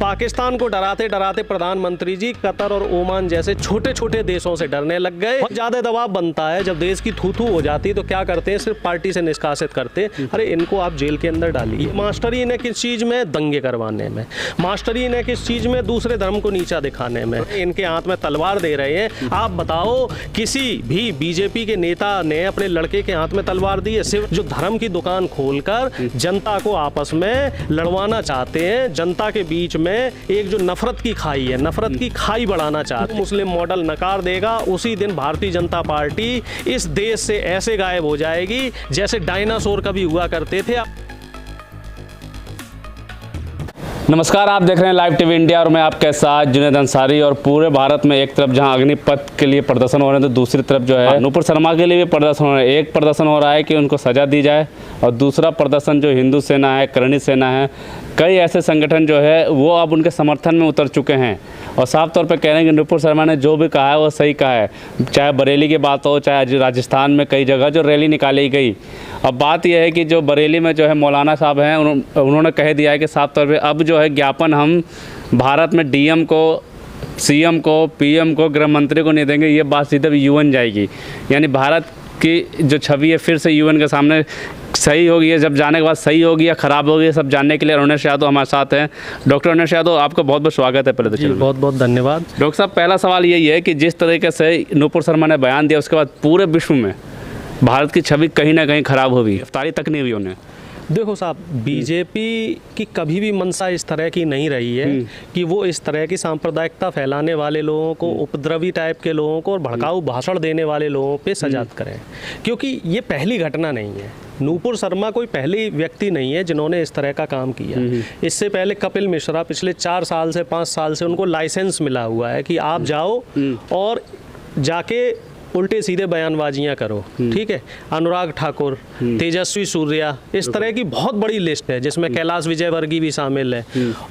पाकिस्तान को डराते डराते प्रधानमंत्री जी कतर और ओमान जैसे छोटे छोटे देशों से डरने लग गए। बहुत ज्यादा दबाव बनता है जब देश की थू हो जाती है तो क्या करते हैं, सिर्फ पार्टी से निष्कासित करते हैं। अरे इनको आप जेल के अंदर डालिए। मास्टरी इन्हें किस चीज में, दंगे करवाने में। मास्टरी इन्हें किस चीज में, दूसरे धर्म को नीचा दिखाने में। इनके हाथ में तलवार दे रहे हैं। आप बताओ किसी भी बीजेपी के नेता ने अपने लड़के के हाथ में तलवार दी है? सिर्फ जो धर्म की दुकान खोलकर जनता को आपस में लड़वाना चाहते हैं, जनता के बीच में एक जो नफरत की खाई है, नफरत की खाई बढ़ाना चाहते हैं। मुस्लिम मॉडल नकार देगा, उसी दिन भारतीय जनता पार्टी इस देश से ऐसे गायब हो जाएगी जैसे डायनासोर कभी हुआ करते थे। नमस्कार, आप देख रहे हैं लाइव टीवी इंडिया और मैं आपके साथ जुनैद अंसारी। और पूरे भारत में एक तरफ जहां अग्निपथ के लिए प्रदर्शन हो रहे हैं तो दूसरी तरफ जो है नूपुर शर्मा के लिए भी प्रदर्शन हो रहा है। एक प्रदर्शन हो रहा है कि उनको सज़ा दी जाए और दूसरा प्रदर्शन जो हिंदू सेना है, करणी सेना है, कई ऐसे संगठन जो है वो अब उनके समर्थन में उतर चुके हैं और साफ तौर पे कह रहे हैं कि नूपुर शर्मा ने जो भी कहा है वो सही कहा है। चाहे बरेली की बात हो, चाहे राजस्थान में कई जगह जो रैली निकाली गई। अब बात यह है कि जो बरेली में जो है मौलाना साहब हैं, उन्होंने कह दिया है कि साफ तौर पे अब जो है ज्ञापन हम भारत में डीएम को, सीएम को, पीएम को, गृह मंत्री को नहीं देंगे। ये बात सीधे यूएन जाएगी। यानी भारत की जो छवि है फिर से यूएन के सामने सही होगी है। जब जाने के बाद सही होगी या ख़राब होगी, सब जानने के लिए अरुणेश यादव हमारे साथ हैं। डॉक्टर अरुणेश यादव, आपका बहुत बहुत स्वागत है। पहले तो चलिए बहुत बहुत धन्यवाद। डॉक्टर साहब, पहला सवाल यही है कि जिस तरीके से नूपुर शर्मा ने बयान दिया उसके बाद पूरे विश्व में भारत की छवि कहीं ना कहीं ख़राब हुई, गिरफ्तारी तक नहीं हुई उन्हें। देखो साहब, बीजेपी की कभी भी मंशा इस तरह की नहीं रही है कि वो इस तरह की सांप्रदायिकता फैलाने वाले लोगों को, उपद्रवी टाइप के लोगों को और भड़काऊ भाषण देने वाले लोगों पे सजा करें, क्योंकि ये पहली घटना नहीं है। नूपुर शर्मा कोई पहली व्यक्ति नहीं है जिन्होंने इस तरह का काम किया। इससे पहले कपिल मिश्रा पिछले 4 साल से 5 साल से उनको लाइसेंस मिला हुआ है कि आप जाओ और जाके उल्टे सीधे बयानबाजियां करो, ठीक है। अनुराग ठाकुर, तेजस्वी सूर्या, इस तरह की बहुत बड़ी लिस्ट है जिसमें कैलाश विजयवर्गीय भी शामिल है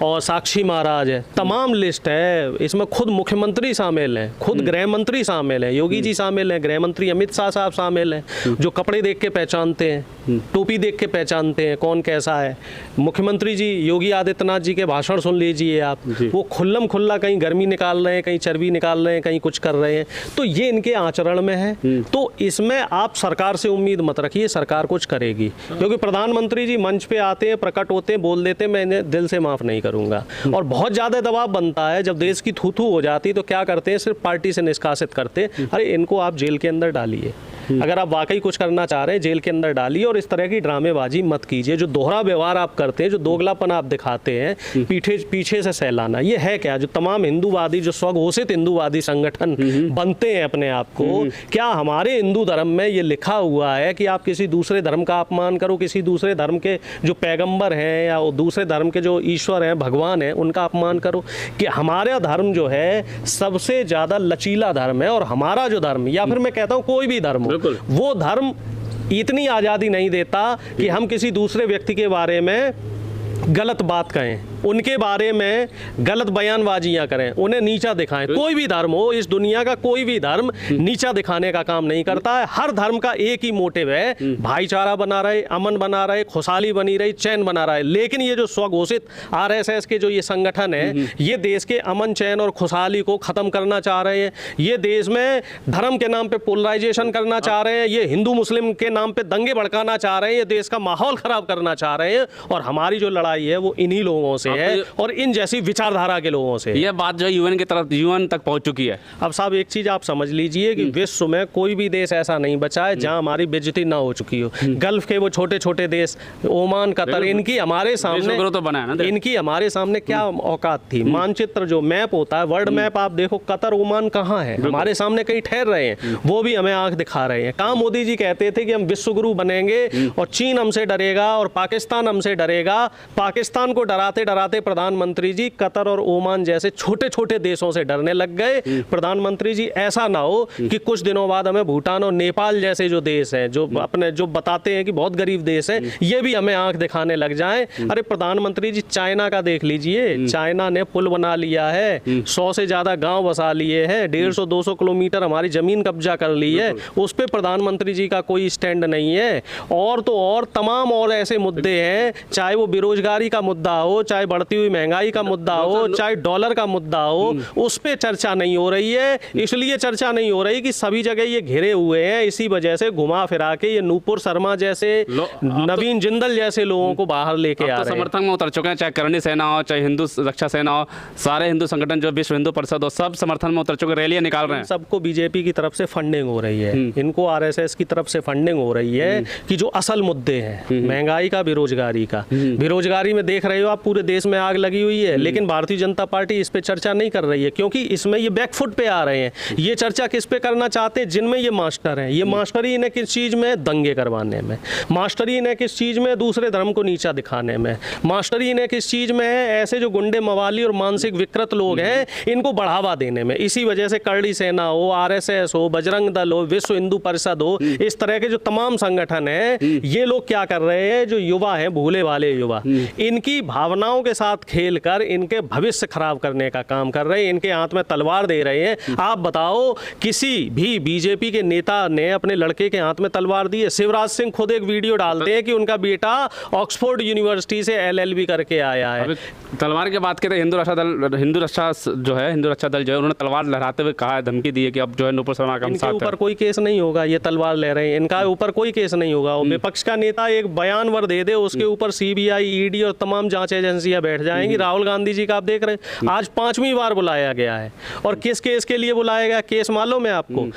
और साक्षी महाराज है, तमाम लिस्ट है। इसमें खुद मुख्यमंत्री शामिल हैं, खुद गृह मंत्री शामिल हैं, योगी जी शामिल हैं, गृह मंत्री अमित शाह साहब शामिल हैं, जो कपड़े देख के पहचानते हैं, टोपी देख के पहचानते हैं कौन कैसा है। मुख्यमंत्री जी योगी आदित्यनाथ जी के भाषण सुन लीजिए आप, वो खुल्लम खुल्ला कहीं गर्मी निकाल रहे हैं, कहीं चर्बी निकाल रहे हैं, कहीं कुछ कर रहे हैं। तो ये इनके आचरण में है। तो इसमें आप सरकार से उम्मीद मत रखिए, सरकार कुछ करेगी, क्योंकि प्रधानमंत्री जी मंच पे आते हैं, प्रकट होते हैं, बोल देते हैं मैं इन्हें दिल से माफ नहीं करूंगा। और बहुत ज्यादा दबाव बनता है जब देश की थू हो जाती है तो क्या करते हैं, सिर्फ पार्टी से निष्कासित करते हैं। अरे इनको आप जेल के अंदर डालिए। अगर आप वाकई कुछ करना चाह रहे हैं जेल के अंदर डालिए और इस तरह की ड्रामेबाजी मत कीजिए। जो दोहरा व्यवहार आप करते हैं, जो दोगलापन आप दिखाते हैं, पीछे से सहलाना, ये है क्या? जो तमाम हिंदूवादी, जो स्वघोषित हिंदूवादी संगठन बनते हैं अपने आप को, क्या हमारे हिंदू धर्म में ये लिखा हुआ है कि आप किसी दूसरे धर्म का अपमान करो, किसी दूसरे धर्म के जो पैगंबर हैं या दूसरे धर्म के जो ईश्वर हैं, भगवान हैं, उनका अपमान करो? कि हमारा धर्म जो है सबसे ज़्यादा लचीला धर्म है और हमारा जो धर्म, या फिर मैं कहता हूँ कोई भी धर्म, वो धर्म इतनी आज़ादी नहीं देता कि हम किसी दूसरे व्यक्ति के बारे में गलत बात कहें, उनके बारे में गलत बयानबाजियां करें, उन्हें नीचा दिखाएं। कोई भी धर्म हो, इस दुनिया का कोई भी धर्म नीचा दिखाने का काम नहीं करता है। हर धर्म का एक ही मोटिव है, भाईचारा बना रहे, अमन बना रहे, खुशहाली बनी रही, चैन बना रहे। लेकिन ये जो स्वघोषित आरएसएस के जो ये संगठन है, ये देश के अमन, चैन और खुशहाली को खत्म करना चाह रहे हैं। ये देश में धर्म के नाम पे पोलराइजेशन करना चाह रहे हैं, ये हिंदू मुस्लिम के नाम पे दंगे भड़काना चाह रहे हैं, ये देश का माहौल खराब करना चाह रहे हैं। और हमारी जो लड़ाई है वो इन्हीं लोगों से है और इन जैसी विचारधारा के लोगों से। ये बात जो यूएन की तरफ, यूएन तक पहुंच चुकी है। अब साहब एक चीज आप समझ लीजिए कि विश्व में कोई भी देश ऐसा नहीं बचा है जहां हमारी बेइज्जती ना हो चुकी हो। गल्फ के वो छोटे छोटे देश, ओमान, कतर, इनकी हमारे सामने तो बना है ना, इनकी हमारे सामने क्या औकात थी। मानचित्र जो मैप होता है, वर्ल्ड मैप, आप देखो कतर, ओमान कहाँ है, हमारे सामने कहीं ठहर रहे हैं, वो भी हमें आंख दिखा रहे हैं। कहाँ मोदी जी कहते थे कि हम विश्वगुरु बनेंगे और चीन हमसे डरेगा और पाकिस्तान हमसे डरेगा। पाकिस्तान को डराते डराते प्रधानमंत्री जी कतर और ओमान जैसे छोटे छोटे देशों से डरने लग गए। प्रधानमंत्री जी ऐसा ना हो कि कुछ दिनों बाद हमें भूटान और नेपाल जैसे जो देश हैं, जो अपने जो बताते हैं कि बहुत गरीब देश हैं, ये भी हमें आंख दिखाने लग जाएं। अरे प्रधानमंत्री जी चाइना का देख लीजिए, चाइना ने पुल बना लिया है, 100 से ज्यादा गांव बसा लिए हैं, 150-200 किलोमीटर हमारी जमीन कब्जा कर ली है, उस पर प्रधानमंत्री जी का कोई स्टैंड नहीं है। और तो और तमाम और ऐसे मुद्दे हैं, चाहे वो बेरोजगारी का मुद्दा हो, चाहे बढ़ती हुई महंगाई का मुद्दा हो, चाहे डॉलर का मुद्दा हो, उस पे चर्चा नहीं हो रही है। इसलिए चर्चा नहीं हो रही कि सभी जगह ये घिरे हुए हैं, इसी वजह से घुमा फिरा के ये नूपुर शर्मा जैसे, नवीन जिंदल जैसे लोगों को बाहर लेके आ रहे हैं। समर्थन में उतर चुके हैं, चाहे करणी सेना हो, चाहे हिंदू रक्षा सेना हो, सारे हिंदू संगठन जो विश्व हिंदू परिषद हो, सब समर्थन में उतर चुके, रैलियां निकाल रहे हैं। सबको बीजेपी की तरफ से फंडिंग हो रही है, इनको आरएसएस की तरफ से फंडिंग हो रही है कि जो असल मुद्दे हैं महंगाई का, बेरोजगारी का, बेरोजगारी में देख रहे हो आप पूरे देश में आग लगी हुई है, लेकिन भारतीय जनता पार्टी इस पे चर्चा नहीं कर रही है, क्योंकि इसमें ये बैकफुट पे आ रहे हैं। ये चर्चा किस पे करना चाहते हैं? जिनमें ये मास्टर हैं। ये मास्टरी इन्हें किस चीज में? दंगे करवाने में। मास्टरी इन्हें किस चीज में? दूसरे धर्म को नीचा दिखाने में। मास्टरी इन्हें किस चीज में है? ऐसे जो गुंडे मवाली और मानसिक विकृत लोग हैं इनको बढ़ावा देने में। इसी वजह से करणी सेना हो, आरएसएस हो, बजरंग दल हो, विश्व हिंदू परिषद हो, इस तरह के जो तमाम संगठन हैं, ये लोग क्या कर रहे हैं? जो युवा हैं, भोले वाले युवा, इनकी भावनाओं के साथ खेलकर इनके भविष्य खराब करने का काम कर रहे हैं, इनके हाथ में तलवार दे रहे हैं। आप बताओ, किसी भी बीजेपी के नेता ने अपने लड़के के हाथ में तलवार दी है? शिवराज सिंह खुद एक वीडियो डालते हैं कि उनका बेटा ऑक्सफोर्ड यूनिवर्सिटी से एलएलबी करके आया है। तलवार की बात करें, हिंदू रक्षा दल, हिंदू रक्षा दल जो है, उन्होंने तलवार लहराते हुए कहा है, धमकी दी है कि अब जो है नूपुर शर्मा का हम साथ हैं। इनके ऊपर कोई केस नहीं होगा, ये तलवार ले रहे हैं, इनका ऊपर कोई केस नहीं होगा। विपक्ष का नेता एक बयानवर दे दे, उसके ऊपर सीबीआई, ईडी और तमाम जांच एजेंसियां बैठ जाएंगी। राहुल गांधी जी का आप देख रहे हैं, आज 5वीं बार बुलाया गया है। और किस केस के लिए बुलाया गया? केस मालूम है आपको?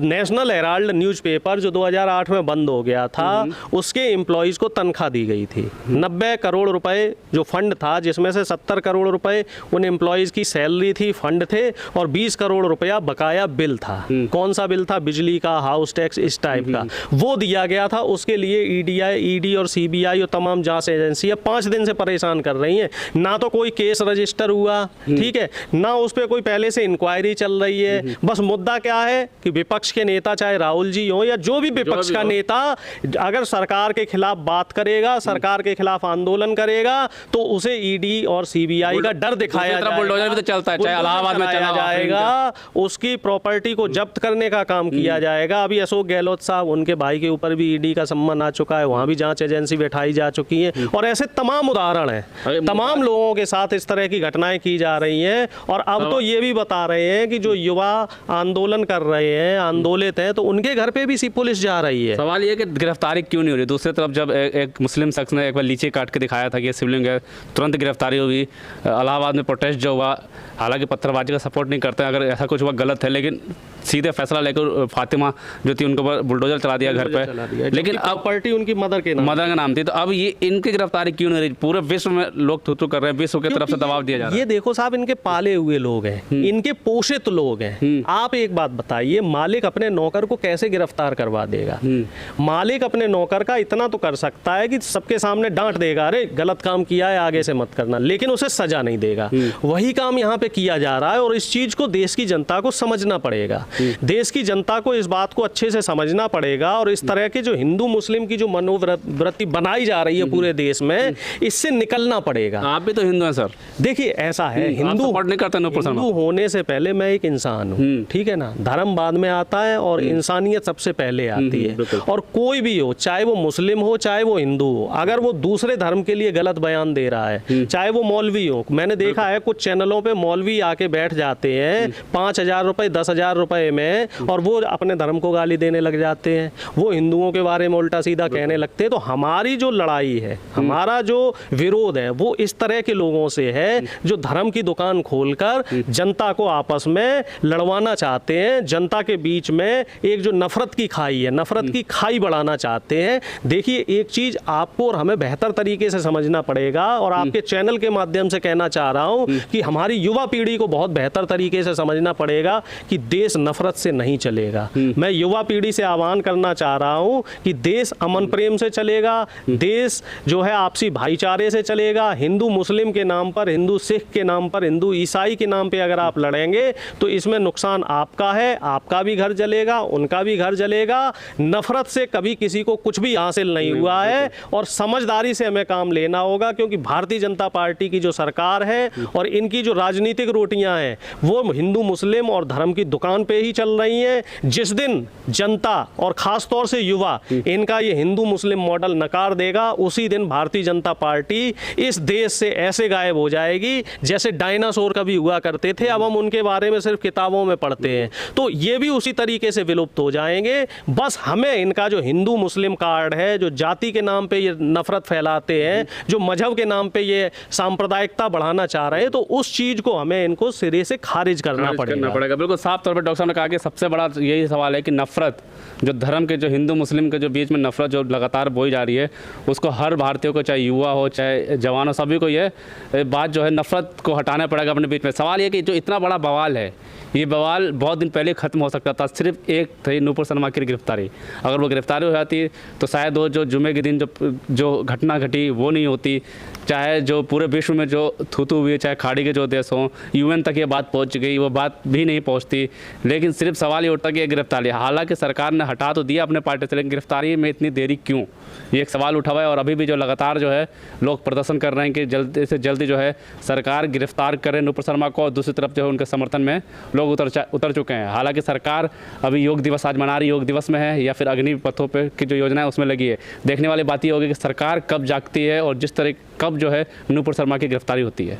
नेशनल हेराल्ड न्यूज़पेपर जो 2008 में बंद हो गया था, उसके एम्प्लॉयज़ को तनख्वाह दी गई थी। 90 करोड़ रुपए जो फंड था, जिसमें से 70 करोड़ रुपए उन एम्प्लॉयज़ की सैलरी थी, फंड थे, और 20 करोड़ रुपया बकाया बिल था। कौन सा बिल था? बिजली का, हाउस टैक्स, इस टाइप का, वो दिया गया था। उसके लिए ईडी और सीबीआई और तमाम जांच एजेंसियां 5 दिन से परेशान कर रही हैं। ना तो कोई केस रजिस्टर हुआ, ठीक है, ना उस पर कोई पहले से इंक्वायरी चल रही है। बस मुद्दा क्या है कि विपक्ष के नेता, चाहे राहुल जी हो या जो भी विपक्ष का नेता, अगर सरकार के खिलाफ बात करेगा, सरकार के खिलाफ आंदोलन करेगा, तो उसे ईडी और सीबीआई का डर दिखाया जाएगा। बुलडोजर भी तो चलता है, चाहे इलाहाबाद में चला जाएगा, उसकी प्रॉपर्टी को जब्त करने का काम किया जाएगा। अभी अशोक गहलोत साहब, उनके भाई के ऊपर भी ईडी का सम्मन आ चुका है, वहां भी जांच एजेंसी बैठाई जा चुकी है। और ऐसे तमाम उदाहरण हैं, तमाम लोगों के साथ इस तरह की घटनाएं की जा रही हैं। और अब तो ये भी बता रहे हैं कि जो युवा आंदोलन कर रहे हैं, आंदोलित हैं, तो उनके घर पे भी पुलिस जा रही है। सवाल ये कि गिरफ्तारी क्यों नहीं हो रही? दूसरी तरफ जब एक मुस्लिम शख्स ने एक बार लीची काट के दिखाया था कि ये शिवलिंग है, तुरंत गिरफ्तारी हुई। इलाहाबाद में प्रोटेस्ट जो हुआ, हालांकि पत्थरबाजी का सपोर्ट नहीं करते हैं, अगर ऐसा कुछ हुआ गलत है, लेकिन सीधे फैसला लेकर फातिमा जो थी उनके ऊपर बुलडोजर चला दिया घर पे, लेकिन अब पार्टी उनकी मदर के नाम थी। तो अब ये इनकी गिरफ्तारी क्यों नहीं रही? पूरे विश्व में लोग थू कर रहे हैं, विश्व की तरफ से दबाव दिया जा रहा है। ये देखो साहब, इनके पाले हुए लोग हैं, इनके पोषित लोग हैं। आप एक बात बताइए, मालिक अपने नौकर को कैसे गिरफ्तार करवा देगा? मालिक अपने नौकर का इतना तो कर सकता है कि सबके सामने डांट देगा, अरे गलत काम किया है, आगे से मत करना, लेकिन उसे सजा नहीं देगा। वही काम यहाँ पे किया जा रहा है, और इस चीज को देश की जनता को समझना पड़ेगा। देश की जनता को इस बात को अच्छे से समझना पड़ेगा, और इस तरह के जो हिंदू मुस्लिम की जो मनोवृत्ति बनाई जा रही है पूरे देश में, इससे निकलना पड़ेगा। आप भी तो हिंदू हैं सर। देखिए ऐसा है, हिंदू होने से पहले मैं एक इंसान हूँ, ठीक है ना। धर्म बाद में आता है और इंसानियत सबसे पहले आती है। और कोई भी हो, चाहे वो मुस्लिम हो, चाहे वो हिंदू हो, अगर वो दूसरे धर्म के लिए गलत बयान दे रहा है, चाहे वो मौलवी हो, मैंने देखा है कुछ चैनलों पे मौलवी आके बैठ जाते हैं 5,000 रुपए 10,000 रुपए में, और वो अपने धर्म को गाली देने लग जाते हैं, वो हिंदुओं के बारे में उल्टा सीधा कहने लगते हैं। तो हमारी जो लड़ाई है, हमारा जो विरोध है, वो इस तरह के लोगों से है जो धर्म की दुकान खोलकर जनता को आपस में लड़वाना चाहते हैं, जनता के बीच में एक जो नफरत की खाई है, नफरत की खाई बढ़ाना चाहते हैं। देखिए एक चीज आपको और हमें बेहतर तरीके से समझना पड़ेगा, और आपके चैनल के माध्यम से कहना चाह रहा हूं कि हमारी युवा पीढ़ी को बहुत बेहतर तरीके से समझना पड़ेगा कि देश नफरत से नहीं चलेगा। मैं युवा पीढ़ी से आह्वान करना चाह रहा हूं कि देश अमन प्रेम से चलेगा, देश जो है आपसी भाईचारे से चलेगा। हिंदू मुस्लिम के नाम पर, हिंदू सिख के नाम पर, हिंदू ईसाई के नाम पे अगर आप लड़ेंगे तो इसमें नुकसान आपका है, आपका भी घर जलेगा, उनका भी घर जलेगा। नफरत से कभी किसी को कुछ भी हासिल नहीं हुआ है, और समझदारी से हमें काम लेना होगा, क्योंकि भारतीय जनता पार्टी की जो सरकार है और इनकी जो राजनीतिक रोटियां हैं वो हिंदू मुस्लिम और धर्म की दुकान पे ही चल रही हैं। जिस दिन जनता और खास तौर से युवा इनका ये हिंदू मुस्लिम मॉडल नकार देगा, उसी दिन भारतीय जनता पार्टी इस देश से ऐसे गायब हो जाएगी जैसे डायनासोर कभी हुआ करते थे, अब हम उनके बारे में सिर्फ किताबों में पढ़ते हैं। तो ये भी उसी तरीके से विलुप्त हो जाएंगे। बस हमें इनका जो हिंदू मुस्लिम कार्ड है, जो जाति के नाम पे ये नफरत फैलाते हैं, जो मजहब के नाम पे ये सांप्रदायिकता बढ़ाना चाह रहे हैं, तो उस चीज़ को हमें इनको सिरे से खारिज करना पड़ेगा। बिल्कुल साफ तौर पर डॉक्टर साहब ने कहा कि सबसे बड़ा यही सवाल है कि नफरत, जो धर्म के, जो हिंदू मुस्लिम के जो बीच में नफरत जो लगातार बोई जा रही है, उसको हर भारतीय को, चाहे युवा हो चाहे जवान हो, सभी को ये बात जो है नफरत को हटाना पड़ेगा अपने बीच में। सवाल ये कि जो इतना बड़ा बवाल है, ये बवाल बहुत दिन पहले ख़त्म हो सकता था। सिर्फ एक थी नूपुर शर्मा की गिरफ्तारी, अगर वो गिरफ्तारी हो जाती तो शायद वो जो जुमे के दिन जो घटना घटी वो नहीं होती, चाहे जो पूरे विश्व में जो थूथू हुई, चाहे खाड़ी के जो देश हों, यूएन तक ये बात पहुंच गई, वो बात भी नहीं पहुंचती। लेकिन सिर्फ सवाल ये उठता कि ये गिरफ्तारी, हालांकि सरकार ने हटा तो दिया अपने पार्टी से, लेकिन गिरफ्तारी में इतनी देरी क्यों, ये एक सवाल उठा हुआ है। और अभी भी जो लगातार जो है लोग प्रदर्शन कर रहे हैं कि जल्दी से जल्दी जो है सरकार गिरफ्तार करे नूपुर शर्मा को, और दूसरी तरफ जो है उनके समर्थन में लोग उतर चुके हैं। हालांकि सरकार अभी योग दिवस आज मना रही, योग दिवस में है या फिर अग्नि पथों पे की जो योजना है उसमें लगी है। देखने वाली बात ये होगी कि सरकार कब जागती है और जिस तरह कब जो है नूपुर शर्मा की गिरफ्तारी होती है।